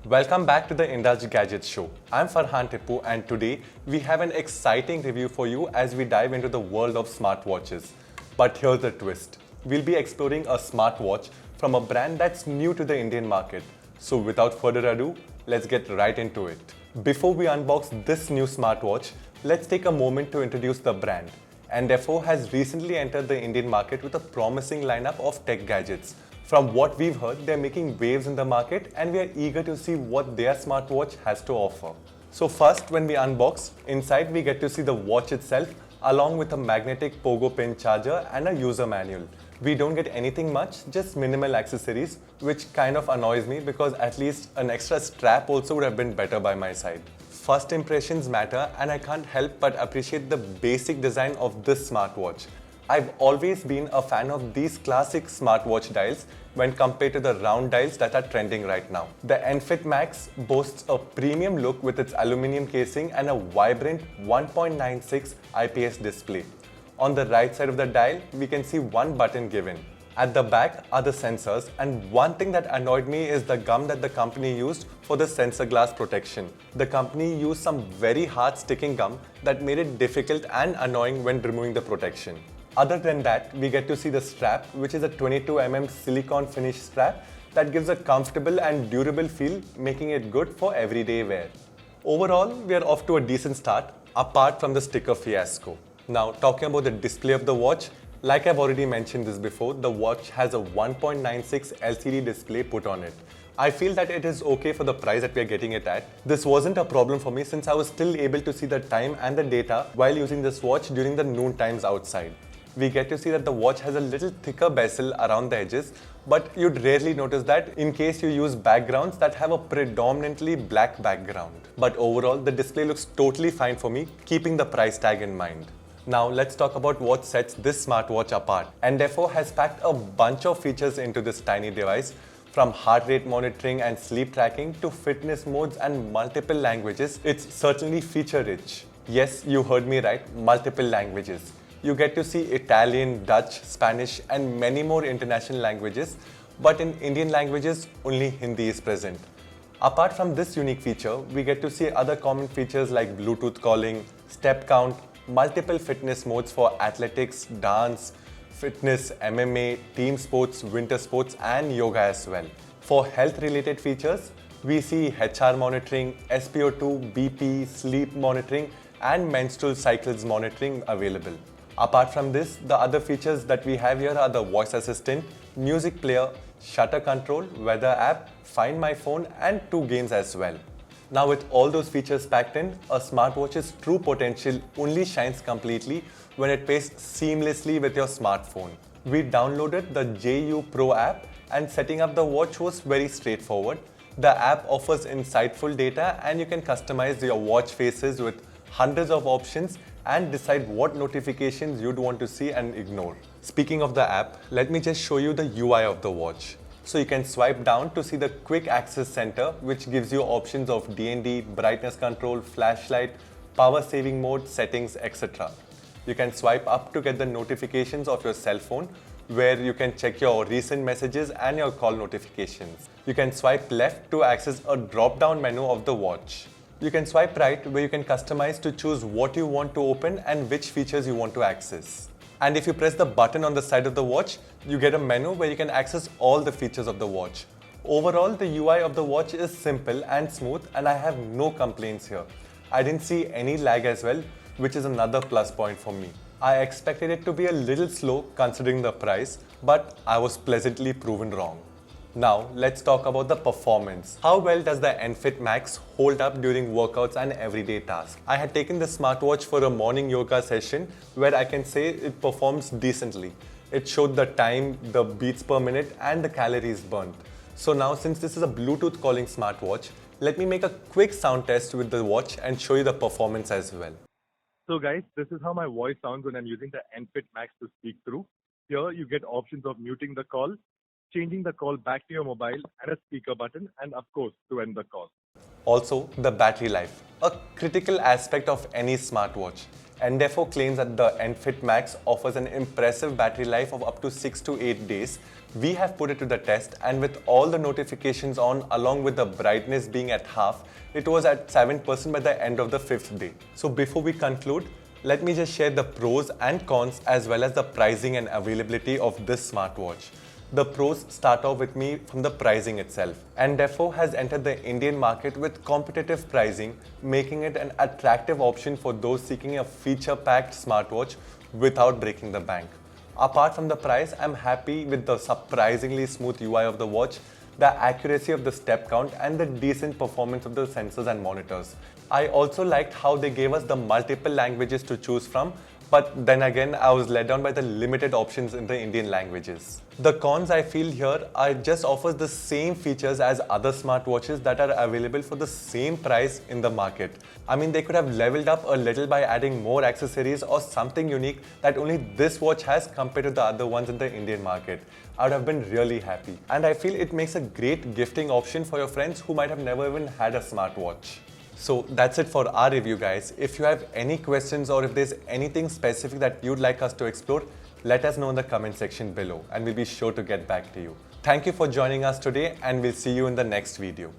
Welcome back to the Indulge-The show. I'm Farhan Tippu and today we have an exciting review for you as we dive into the world of smartwatches. But here's the twist. We'll be exploring a smartwatch from a brand that's new to the Indian market. So without further ado, let's get right into it. Before we unbox this new smartwatch, let's take a moment to introduce the brand. Endefo has recently entered the Indian market with a promising lineup of tech gadgets. From what we've heard, they're making waves in the market and we are eager to see what their smartwatch has to offer. So first, when we unbox, inside we get to see the watch itself along with a magnetic pogo pin charger and a user manual. We don't get anything much, just minimal accessories, which kind of annoys me because at least an extra strap also would have been better by my side. First impressions matter and I can't help but appreciate the basic design of this smartwatch. I've always been a fan of these classic smartwatch dials when compared to the round dials that are trending right now. The Enfit Max boasts a premium look with its aluminum casing and a vibrant 1.96 IPS display. On the right side of the dial, we can see one button given. At the back are the sensors, and one thing that annoyed me is the gum that the company used for the sensor glass protection. The company used some very hard sticking gum that made it difficult and annoying when removing the protection. Other than that, we get to see the strap, which is a 22mm silicone finish strap that gives a comfortable and durable feel, making it good for everyday wear. Overall, we are off to a decent start, apart from the sticker fiasco. Now, talking about the display of the watch, like I've already mentioned this before, the watch has a 1.96 LCD display put on it. I feel that it is okay for the price that we are getting it at. This wasn't a problem for me since I was still able to see the time and the data while using this watch during the noon times outside. We get to see that the watch has a little thicker bezel around the edges, but you'd rarely notice that in case you use backgrounds that have a predominantly black background. But overall, the display looks totally fine for me, keeping the price tag in mind. Now let's talk about what sets this smartwatch apart. Endefo has packed a bunch of features into this tiny device, from heart rate monitoring and sleep tracking to fitness modes and multiple languages. It's certainly feature rich. Yes, you heard me right, multiple languages. You get to see Italian, Dutch, Spanish and many more international languages, but in Indian languages, only Hindi is present. Apart from this unique feature, we get to see other common features like Bluetooth calling, step count, multiple fitness modes for athletics, dance, fitness, MMA, team sports, winter sports and yoga as well. For health-related features, we see HR monitoring, SpO2, BP, sleep monitoring and menstrual cycles monitoring available. Apart from this, the other features that we have here are the voice assistant, music player, shutter control, weather app, find my phone and 2 games as well. Now with all those features packed in, a smartwatch's true potential only shines completely when it pairs seamlessly with your smartphone. We downloaded the JU Pro app and setting up the watch was very straightforward. The app offers insightful data and you can customize your watch faces with hundreds of options and decide what notifications you'd want to see and ignore. Speaking of the app, let me just show you the UI of the watch. So you can swipe down to see the quick access center, which gives you options of DND, brightness control, flashlight, power saving mode, settings, etc. You can swipe up to get the notifications of your cell phone, where you can check your recent messages and your call notifications. You can swipe left to access a drop-down menu of the watch. You can swipe right where you can customize to choose what you want to open and which features you want to access. And if you press the button on the side of the watch, you get a menu where you can access all the features of the watch. Overall, the UI of the watch is simple and smooth and I have no complaints here. I didn't see any lag as well, which is another plus point for me. I expected it to be a little slow considering the price, but I was pleasantly proven wrong. Now, let's talk about the performance. How well does the Enfit Max hold up during workouts and everyday tasks? I had taken the smartwatch for a morning yoga session where I can say it performs decently. It showed the time, the beats per minute and the calories burnt. So now, since this is a Bluetooth calling smartwatch, let me make a quick sound test with the watch and show you the performance as well. So guys, this is how my voice sounds when I'm using the Enfit Max to speak through. Here you get options of muting the call, changing the call back to your mobile and a speaker button, and of course to end the call. Also, the battery life, a critical aspect of any smartwatch. Endefo claims that the Enfit Max offers an impressive battery life of up to 6 to 8 days. We have put it to the test, and with all the notifications on along with the brightness being at half, it was at 7% by the end of the 5th day. So before we conclude, let me just share the pros and cons as well as the pricing and availability of this smartwatch. The pros start off with me from the pricing itself. Endefo has entered the Indian market with competitive pricing, making it an attractive option for those seeking a feature-packed smartwatch without breaking the bank. Apart from the price, I'm happy with the surprisingly smooth UI of the watch, the accuracy of the step count, and the decent performance of the sensors and monitors. I also liked how they gave us the multiple languages to choose from, but then again, I was let down by the limited options in the Indian languages. The cons I feel here are it just offers the same features as other smartwatches that are available for the same price in the market. I mean, they could have leveled up a little by adding more accessories or something unique that only this watch has compared to the other ones in the Indian market. I would have been really happy. And I feel it makes a great gifting option for your friends who might have never even had a smartwatch. So that's it for our review, guys. If you have any questions or if there's anything specific that you'd like us to explore, let us know in the comment section below and we'll be sure to get back to you. Thank you for joining us today and we'll see you in the next video.